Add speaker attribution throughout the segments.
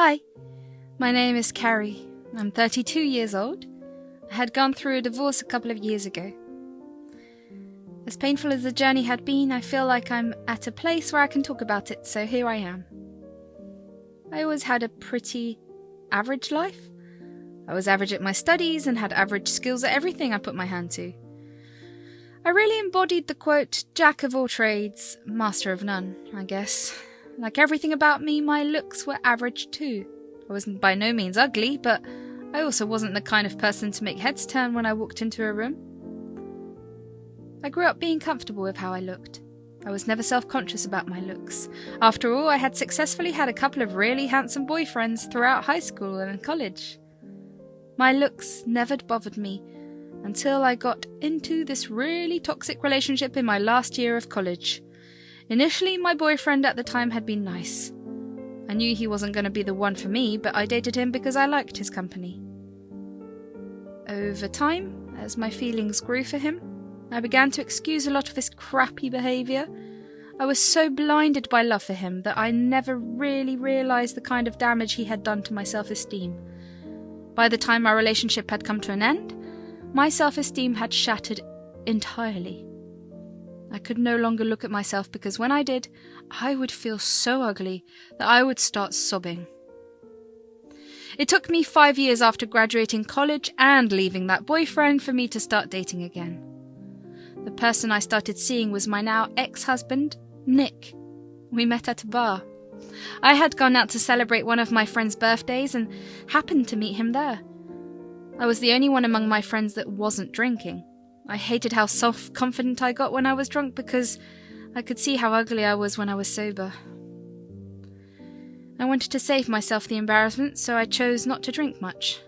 Speaker 1: Hi, my name is Carrie. I'm 32 years old. I had gone through a divorce a couple of years ago. As painful as the journey had been, I feel like I'm at a place where I can talk about it, so here I am. I always had a pretty average life. I was average at my studies and had average skills at everything I put my hand to. I really embodied the quote, "Jack of all trades, master of none," I guess. Like everything about me, my looks were average too. I wasn't by no means ugly, but I also wasn't the kind of person to make heads turn when I walked into a room. I grew up being comfortable with how I looked. I was never self-conscious about my looks. After all, I had successfully had a couple of really handsome boyfriends throughout high school and college. My looks never bothered me until I got into this really toxic relationship in my last year of college. Initially, my boyfriend at the time had been nice. I knew he wasn't going to be the one for me, but I dated him because I liked his company. Over time, as my feelings grew for him, I began to excuse a lot of his crappy behaviour. I was so blinded by love for him that I never really realised the kind of damage he had done to my self-esteem. By the time our relationship had come to an end, my self-esteem had shattered entirely. I could no longer look at myself because when I did, I would feel so ugly that I would start sobbing. It took me 5 years after graduating college and leaving that boyfriend for me to start dating again. The person I started seeing was my now ex-husband, Nick. We met at a bar. I had gone out to celebrate one of my friend's birthdays and happened to meet him there. I was the only one among my friends that wasn't drinking. I hated how self-confident I got when I was drunk because I could see how ugly I was when I was sober. I wanted to save myself the embarrassment, so I chose not to drink much.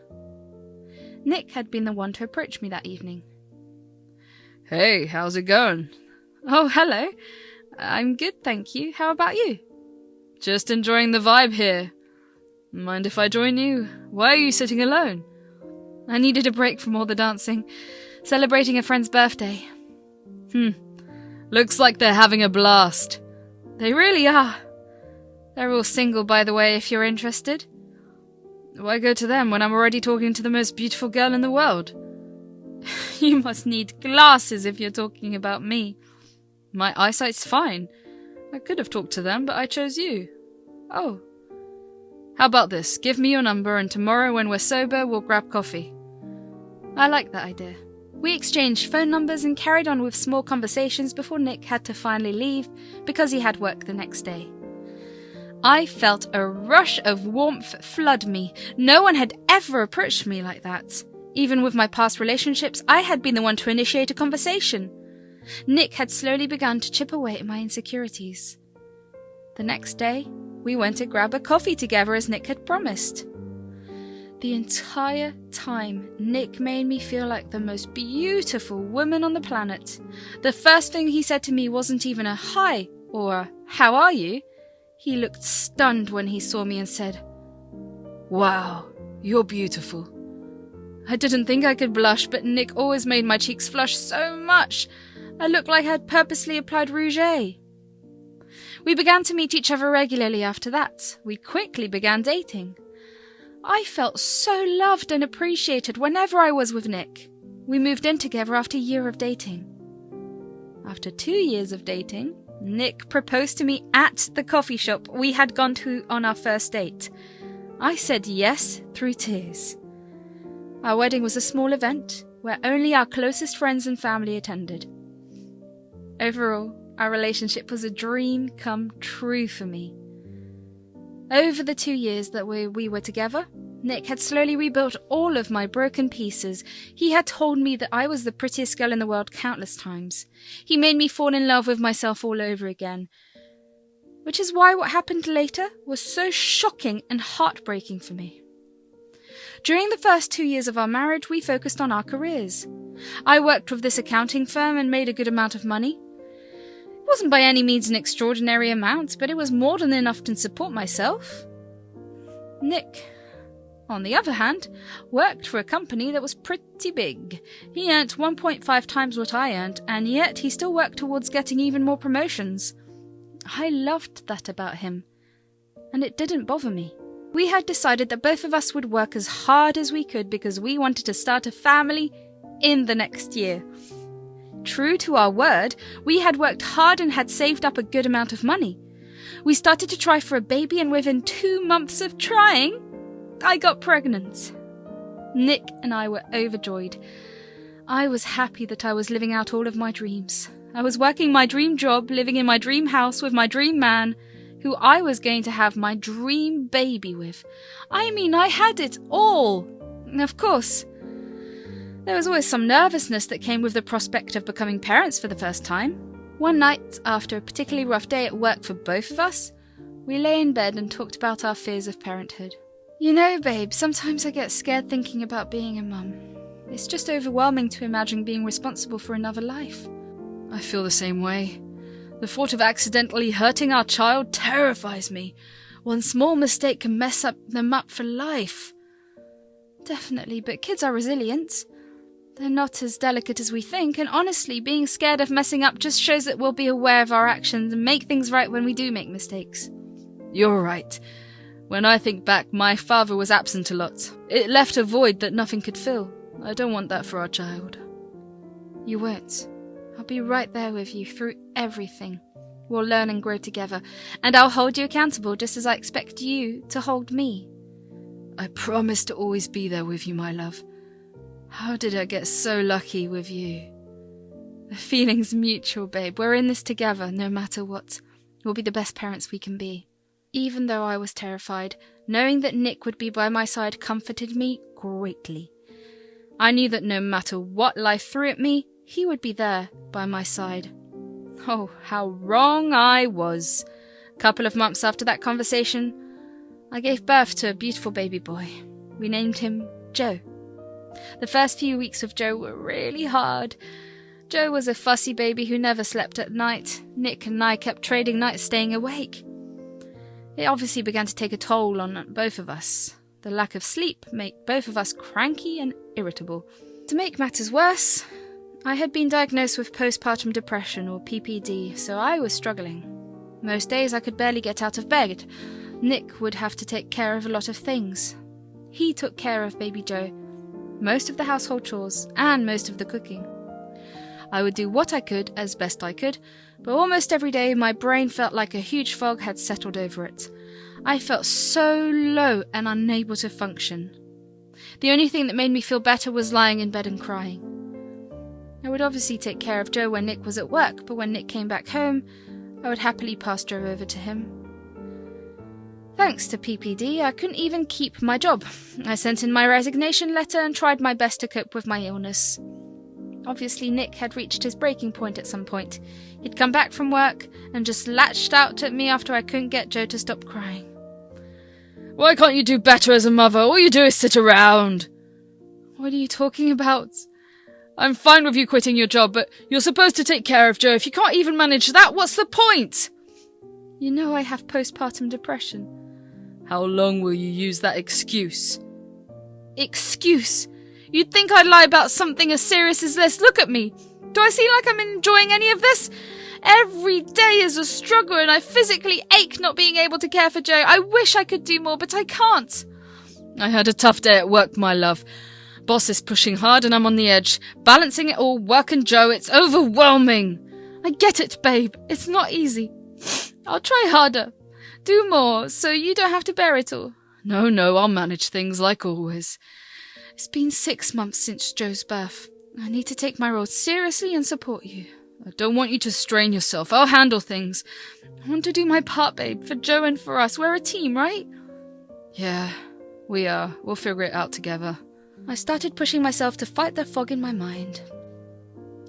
Speaker 1: Nick had been the one to approach me that evening.
Speaker 2: Hey, how's it going?
Speaker 1: Oh, hello. I'm good, thank you. How about you?
Speaker 2: Just enjoying the vibe here. Mind if I join you? Why are you sitting alone?
Speaker 1: I needed a break from all the dancing. Celebrating a friend's birthday.
Speaker 2: Looks like they're having a blast.
Speaker 1: They really are. They're all single, by the way, if you're interested.
Speaker 2: Why go to them when I'm already talking to the most beautiful girl in the world?
Speaker 1: You must need glasses if you're talking about me.
Speaker 2: My eyesight's fine. I could have talked to them, but I chose you.
Speaker 1: Oh.
Speaker 2: How about this? Give me your number and tomorrow when we're sober, we'll grab coffee.
Speaker 1: I like that idea. We exchanged phone numbers and carried on with small conversations before Nick had to finally leave because he had work the next day. I felt a rush of warmth flood me. No one had ever approached me like that. Even with my past relationships, I had been the one to initiate a conversation. Nick had slowly begun to chip away at my insecurities. The next day, we went to grab a coffee together as Nick had promised. The entire time, Nick made me feel like the most beautiful woman on the planet. The first thing he said to me wasn't even a hi or a how are you? He looked stunned when he saw me and said,
Speaker 2: "Wow, you're beautiful."
Speaker 1: I didn't think I could blush, but Nick always made my cheeks flush so much. I looked like I had purposely applied rouge. We began to meet each other regularly after that. We quickly began dating. I felt so loved and appreciated whenever I was with Nick. We moved in together after a year of dating. After 2 years of dating, Nick proposed to me at the coffee shop we had gone to on our first date. I said yes through tears. Our wedding was a small event where only our closest friends and family attended. Overall, our relationship was a dream come true for me. Over the 2 years that we were together, Nick had slowly rebuilt all of my broken pieces. He had told me that I was the prettiest girl in the world countless times. He made me fall in love with myself all over again. Which is why what happened later was so shocking and heartbreaking for me. During the first 2 years of our marriage, we focused on our careers. I worked with this accounting firm and made a good amount of money. It wasn't by any means an extraordinary amount, but it was more than enough to support myself. Nick, on the other hand, worked for a company that was pretty big. He earned 1.5 times what I earned, and yet he still worked towards getting even more promotions. I loved that about him, and it didn't bother me. We had decided that both of us would work as hard as we could because we wanted to start a family in the next year. True to our word, we had worked hard and had saved up a good amount of money. We started to try for a baby, and within 2 months of trying, I got pregnant. Nick and I were overjoyed. I was happy that I was living out all of my dreams. I was working my dream job, living in my dream house with my dream man, who I was going to have my dream baby with. I mean, I had it all. And of course, there was always some nervousness that came with the prospect of becoming parents for the first time. One night, after a particularly rough day at work for both of us, we lay in bed and talked about our fears of parenthood. You know, babe, sometimes I get scared thinking about being a mum. It's just overwhelming to imagine being responsible for another life.
Speaker 2: I feel the same way. The thought of accidentally hurting our child terrifies me. One small mistake can mess them up for life.
Speaker 1: Definitely, but kids are resilient. They're not as delicate as we think, and honestly, being scared of messing up just shows that we'll be aware of our actions and make things right when we do make mistakes.
Speaker 2: You're right. When I think back, my father was absent a lot. It left a void that nothing could fill. I don't want that for our child.
Speaker 1: You won't. I'll be right there with you through everything. We'll learn and grow together, and I'll hold you accountable just as I expect you to hold me.
Speaker 2: I promise to always be there with you, my love. How did I get so lucky with you?
Speaker 1: The feeling's mutual, babe. We're in this together, no matter what. We'll be the best parents we can be. Even though I was terrified, knowing that Nick would be by my side comforted me greatly. I knew that no matter what life threw at me, he would be there by my side. Oh, how wrong I was. A couple of months after that conversation, I gave birth to a beautiful baby boy. We named him Joe. The first few weeks with Joe were really hard. Joe was a fussy baby who never slept at night. Nick and I kept trading nights staying awake. It obviously began to take a toll on both of us. The lack of sleep made both of us cranky and irritable. To make matters worse, I had been diagnosed with postpartum depression, or PPD, so I was struggling. Most days I could barely get out of bed. Nick would have to take care of a lot of things. He took care of baby Joe, most of the household chores, and most of the cooking. I would do what I could as best I could, but almost every day my brain felt like a huge fog had settled over it. I felt so low and unable to function. The only thing that made me feel better was lying in bed and crying. I would obviously take care of Joe when Nick was at work, but when Nick came back home, I would happily pass Joe over to him. Thanks to PPD, I couldn't even keep my job. I sent in my resignation letter and tried my best to cope with my illness. Obviously, Nick had reached his breaking point at some point. He'd come back from work and just latched out at me after I couldn't get Joe to stop crying.
Speaker 2: Why can't you do better as a mother? All you do is sit around.
Speaker 1: What are you talking about?
Speaker 2: I'm fine with you quitting your job, but you're supposed to take care of Joe. If you can't even manage that, what's the point?
Speaker 1: You know I have postpartum depression.
Speaker 2: How long will you use that excuse?
Speaker 1: Excuse? You'd think I'd lie about something as serious as this. Look at me. Do I seem like I'm enjoying any of this? Every day is a struggle and I physically ache not being able to care for Joe. I wish I could do more, but I can't.
Speaker 2: I had a tough day at work, my love. Boss is pushing hard and I'm on the edge. Balancing it all, work and Joe, it's overwhelming.
Speaker 1: I get it, babe. It's not easy. I'll try harder. Do more, so you don't have to bear it all.
Speaker 2: No, I'll manage things like always.
Speaker 1: It's been 6 months since Joe's birth. I need to take my role seriously and support you.
Speaker 2: I don't want you to strain yourself. I'll handle things.
Speaker 1: I want to do my part, babe, for Joe and for us. We're a team, right?
Speaker 2: Yeah, we are. We'll figure it out together.
Speaker 1: I started pushing myself to fight the fog in my mind.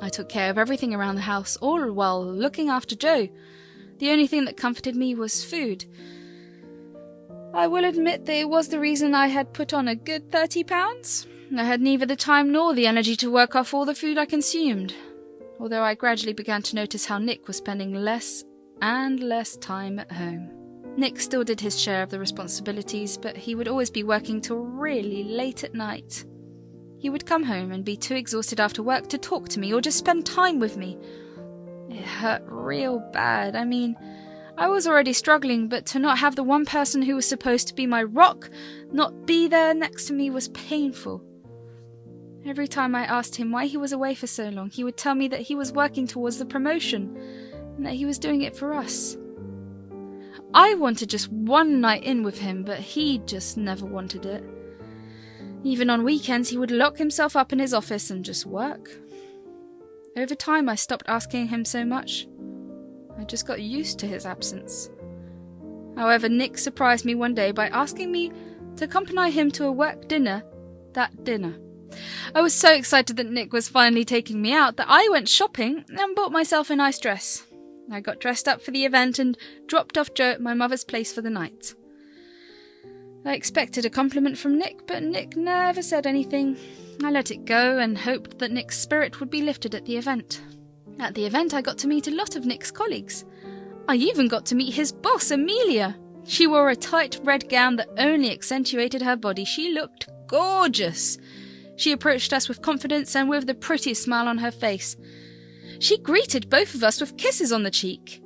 Speaker 1: I took care of everything around the house, all while looking after Joe. The only thing that comforted me was food. I will admit that it was the reason I had put on a good 30 pounds. I had neither the time nor the energy to work off all the food I consumed, although I gradually began to notice how Nick was spending less and less time at home. Nick still did his share of the responsibilities, but he would always be working till really late at night. He would come home and be too exhausted after work to talk to me or just spend time with me. It hurt real bad. I I was already struggling, but to not have the one person who was supposed to be my rock not be there next to me was painful. Every time I asked him why he was away for so long, he would tell me that he was working towards the promotion and that he was doing it for us. I wanted just one night in with him, but he just never wanted it. Even on weekends, he would lock himself up in his office and just work. Over time, I stopped asking him so much. I just got used to his absence. However, Nick surprised me one day by asking me to accompany him to a work dinner that dinner. I was so excited that Nick was finally taking me out that I went shopping and bought myself a nice dress. I got dressed up for the event and dropped off Joe at my mother's place for the night. I expected a compliment from Nick, but Nick never said anything. I let it go and hoped that Nick's spirit would be lifted at the event. At the event, I got to meet a lot of Nick's colleagues. I even got to meet his boss, Amelia. She wore a tight red gown that only accentuated her body. She looked gorgeous. She approached us with confidence and with the prettiest smile on her face. She greeted both of us with kisses on the cheek.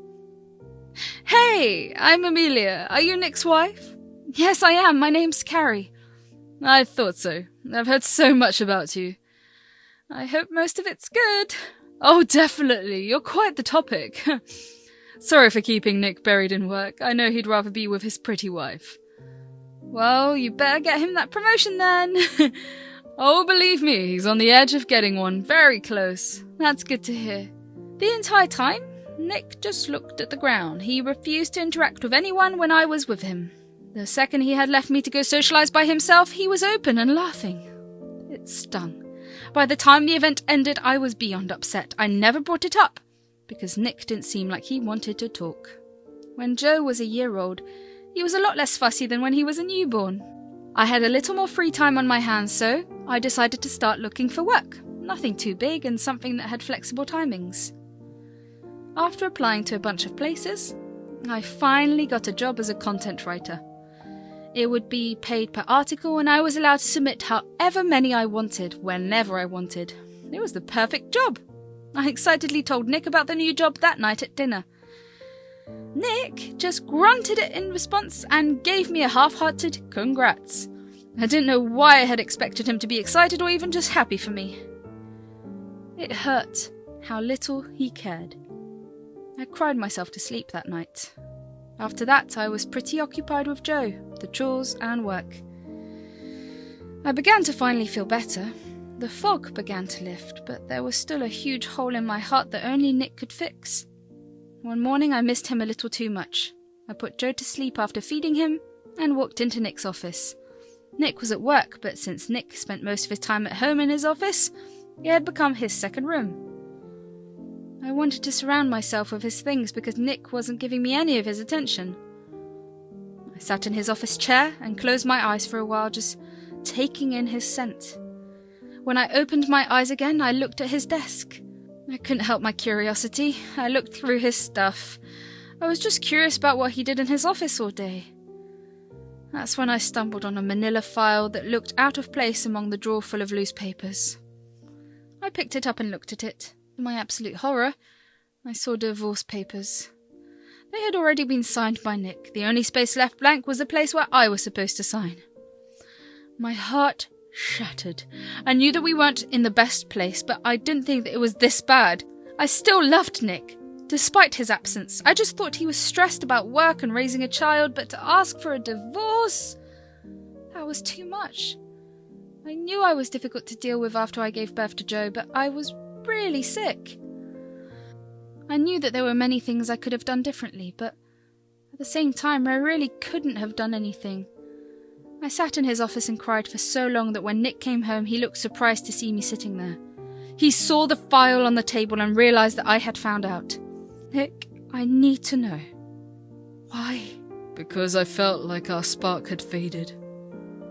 Speaker 1: "Hey, I'm Amelia. Are you Nick's wife?" "Yes, I am. My name's Carrie." "I thought so. I've heard so much about you." "I hope most of it's good." "Oh, definitely. You're quite the topic." "Sorry for keeping Nick buried in work. I know he'd rather be with his pretty wife." "Well, you better get him that promotion then." "Oh, believe me, he's on the edge of getting one. Very close." "That's good to hear." The entire time, Nick just looked at the ground. He refused to interact with anyone when I was with him. The second he had left me to go socialise by himself, he was open and laughing. It stung. By the time the event ended, I was beyond upset. I never brought it up, because Nick didn't seem like he wanted to talk. When Joe was a year old, he was a lot less fussy than when he was a newborn. I had a little more free time on my hands, so I decided to start looking for work. Nothing too big and something that had flexible timings. After applying to a bunch of places, I finally got a job as a content writer. It would be paid per article and I was allowed to submit however many I wanted, whenever I wanted. It was the perfect job. I excitedly told Nick about the new job that night at dinner. Nick just grunted it in response and gave me a half-hearted congrats. I didn't know why I had expected him to be excited or even just happy for me. It hurt how little he cared. I cried myself to sleep that night. After that, I was pretty occupied with Joe, the chores and work. I began to finally feel better. The fog began to lift, but there was still a huge hole in my heart that only Nick could fix. One morning I missed him a little too much. I put Joe to sleep after feeding him and walked into Nick's office. Nick was at work, but since Nick spent most of his time at home in his office, it had become his second room. I wanted to surround myself with his things because Nick wasn't giving me any of his attention. I sat in his office chair and closed my eyes for a while, just taking in his scent. When I opened my eyes again, I looked at his desk. I couldn't help my curiosity. I looked through his stuff. I was just curious about what he did in his office all day. That's when I stumbled on a manila file that looked out of place among the drawer full of loose papers. I picked it up and looked at it. To my absolute horror, I saw divorce papers. They had already been signed by Nick. The only space left blank was the place where I was supposed to sign. My heart shattered. I knew that we weren't in the best place, but I didn't think that it was this bad. I still loved Nick, despite his absence. I just thought he was stressed about work and raising a child, but to ask for a divorce, that was too much. I knew I was difficult to deal with after I gave birth to Joe, but I was really sick. I knew that there were many things I could have done differently, but at the same time, I really couldn't have done anything. I sat in his office and cried for so long that when Nick came home, he looked surprised to see me sitting there. He saw the file on the table and realized that I had found out. "Nick, I need to know." "Why?" "Because I felt like our spark had faded."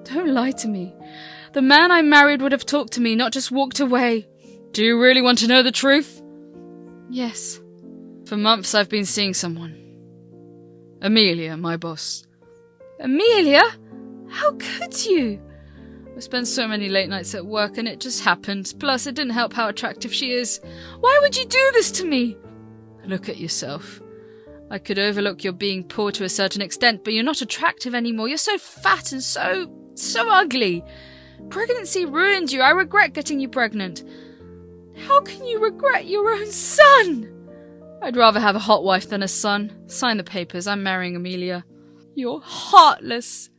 Speaker 1: "Don't lie to me. The man I married would have talked to me, not just walked away." "Do you really want to know the truth?" "Yes." "For months I've been seeing someone. Amelia, my boss." "Amelia? How could you?" "I spent so many late nights at work and it just happened. Plus, it didn't help how attractive she is. Why would you do this to me?" "Look at yourself.
Speaker 2: I could overlook your being poor to a certain extent, but you're not attractive anymore. You're so fat and so ugly. Pregnancy ruined you. I regret getting you pregnant. How can you regret your own son? I'd rather have a hot wife than a son. Sign the papers. I'm marrying Amelia. You're heartless.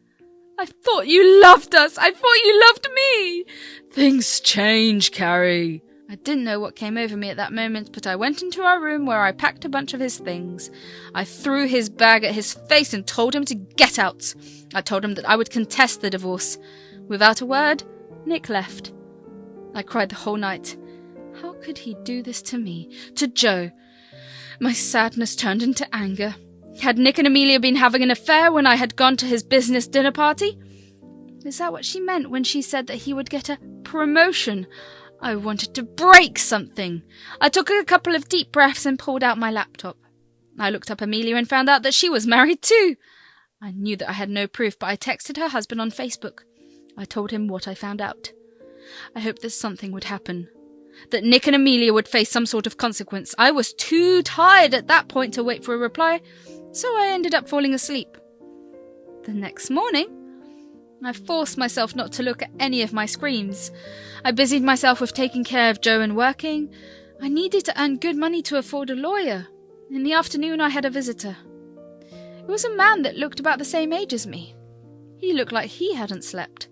Speaker 2: I thought you loved us. I thought you loved me. Things change, Carrie. I didn't know what came over me at that moment, but I went into our room where I packed a bunch of his things. I threw his bag at his face and told him to get out. I told him that I would contest the divorce. Without a word, Nick left. I cried the whole night. How could he do this to me? To Joe? My sadness turned into anger. Had Nick and Amelia been having an affair when I had gone to his business dinner party? Is that what she meant when she said that he would get a promotion? I wanted to break something. I took a couple of deep breaths and pulled out my laptop. I looked up Amelia and found out that she was married too. I knew that I had no proof, but I texted her husband on Facebook. I told him what I found out. I hoped that something would happen, that Nick and Amelia would face some sort of consequence. I was too tired at that point to wait for a reply, so I ended up falling asleep. The next morning, I forced myself not to look at any of my screens. I busied myself with taking care of Joe and working. I needed to earn good money to afford a lawyer. In the afternoon, I had a visitor. It was a man that looked about the same age as me. He looked like he hadn't slept.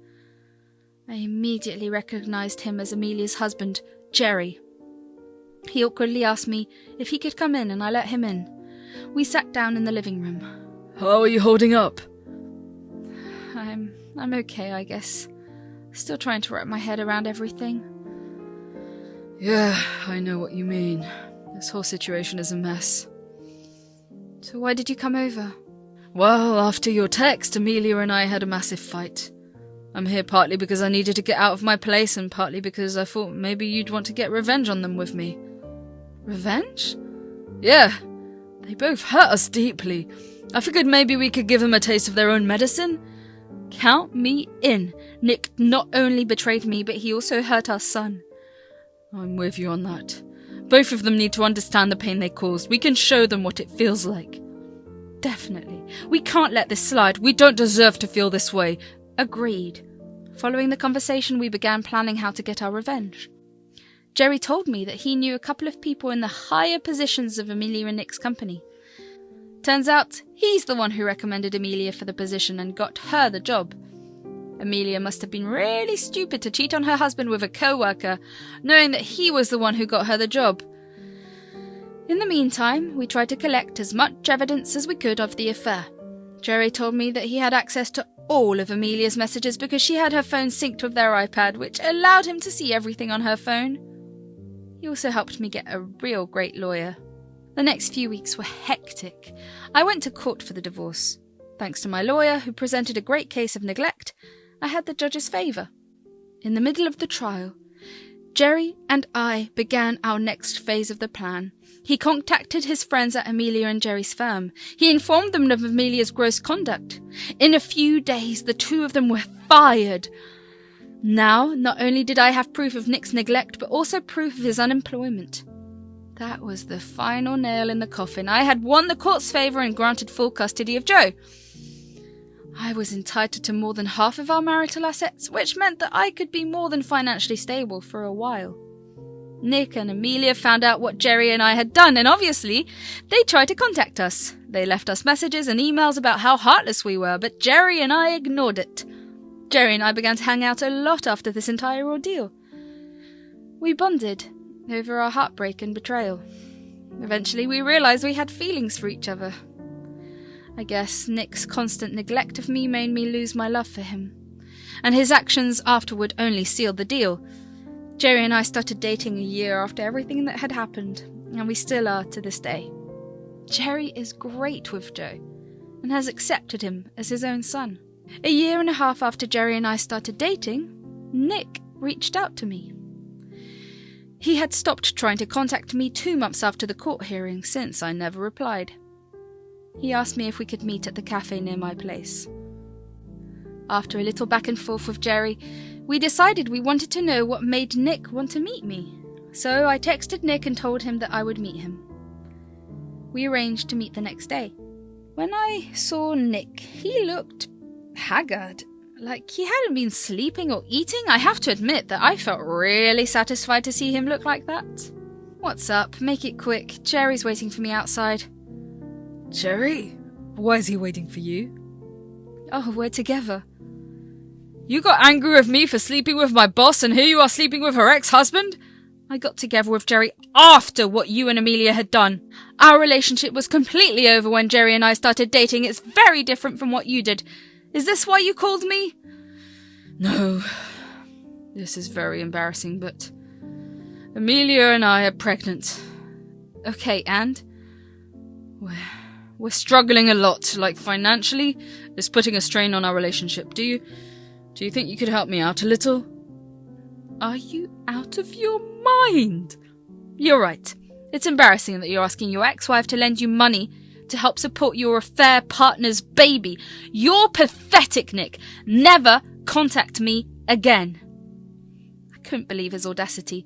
Speaker 2: I immediately recognized him as Amelia's husband, Jerry. He awkwardly asked me if he could come in, and I let him in. We sat down in the living room.
Speaker 3: How are you holding up?
Speaker 1: I'm okay, I guess. Still trying to wrap my head around everything.
Speaker 3: Yeah, I know what you mean. This whole situation is a mess.
Speaker 1: So why did you come over?
Speaker 3: Well, after your text, Amelia and I had a massive fight. I'm here partly because I needed to get out of my place and partly because I thought maybe you'd want to get revenge on them with me.
Speaker 1: Revenge?
Speaker 3: Yeah, they both hurt us deeply. I figured maybe we could give them a taste of their own medicine.
Speaker 1: Count me in. Nick not only betrayed me, but he also hurt our son.
Speaker 3: I'm with you on that. Both of them need to understand the pain they caused. We can show them what it feels like.
Speaker 1: Definitely. We can't let this slide. We don't deserve to feel this way. Agreed. Following the conversation, we began planning how to get our revenge. Jerry told me that he knew a couple of people in the higher positions of Amelia and Nick's company. Turns out, he's the one who recommended Amelia for the position and got her the job. Amelia must have been really stupid to cheat on her husband with a co-worker, knowing that he was the one who got her the job. In the meantime, we tried to collect as much evidence as we could of the affair. Jerry told me that he had access to all of Amelia's messages because she had her phone synced with their iPad, which allowed him to see everything on her phone. He also helped me get a real great lawyer. The next few weeks were hectic. I went to court for the divorce. Thanks to my lawyer, who presented a great case of neglect, I had the judge's favour. In the middle of the trial, Jerry and I began our next phase of the plan. He contacted his friends at Amelia and Jerry's firm. He informed them of Amelia's gross conduct. In a few days, the two of them were fired. Now, not only did I have proof of Nick's neglect, but also proof of his unemployment. That was the final nail in the coffin. I had won the court's favour and granted full custody of Joe. I was entitled to more than half of our marital assets, which meant that I could be more than financially stable for a while. Nick and Amelia found out what Jerry and I had done, and obviously, they tried to contact us. They left us messages and emails about how heartless we were, but Jerry and I ignored it. Jerry and I began to hang out a lot after this entire ordeal. We bonded over our heartbreak and betrayal. Eventually, we realized we had feelings for each other. I guess Nick's constant neglect of me made me lose my love for him, and his actions afterward only sealed the deal. Jerry and I started dating a year after everything that had happened, and we still are to this day. Jerry is great with Joe, and has accepted him as his own son. A year and a half after Jerry and I started dating, Nick reached out to me. He had stopped trying to contact me 2 months after the court hearing, since I never replied. He asked me if we could meet at the cafe near my place. After a little back and forth with Jerry, we decided we wanted to know what made Nick want to meet me. So I texted Nick and told him that I would meet him. We arranged to meet the next day. When I saw Nick, he looked haggard, like he hadn't been sleeping or eating. I have to admit that I felt really satisfied to see him look like that. What's up? Make it quick. Jerry's waiting for me outside.
Speaker 3: Jerry? Why is he waiting for you?
Speaker 1: Oh, we're together.
Speaker 3: You got angry with me for sleeping with my boss, and here you are sleeping with her ex-husband?
Speaker 1: I got together with Jerry after what you and Amelia had done. Our relationship was completely over when Jerry and I started dating. It's very different from what you did. Is this why you called me?
Speaker 3: No. This is very embarrassing, but Amelia and I are pregnant.
Speaker 1: Okay, and?
Speaker 3: We're struggling a lot, like financially. It's putting a strain on our relationship. Do you think you could help me out a little?
Speaker 1: Are you out of your mind? You're right. It's embarrassing that you're asking your ex-wife to lend you money to help support your affair partner's baby. You're pathetic, Nick. Never contact me again. I couldn't believe his audacity.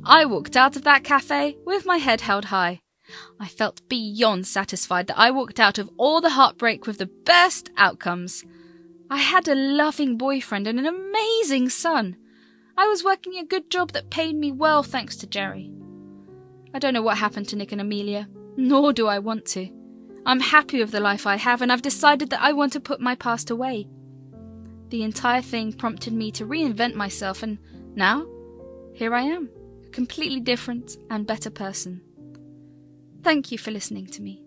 Speaker 1: I walked out of that cafe with my head held high. I felt beyond satisfied that I walked out of all the heartbreak with the best outcomes. I had a loving boyfriend and an amazing son. I was working a good job that paid me well thanks to Jerry. I don't know what happened to Nick and Amelia, nor do I want to. I'm happy with the life I have, and I've decided that I want to put my past away. The entire thing prompted me to reinvent myself, and now, here I am, a completely different and better person. Thank you for listening to me.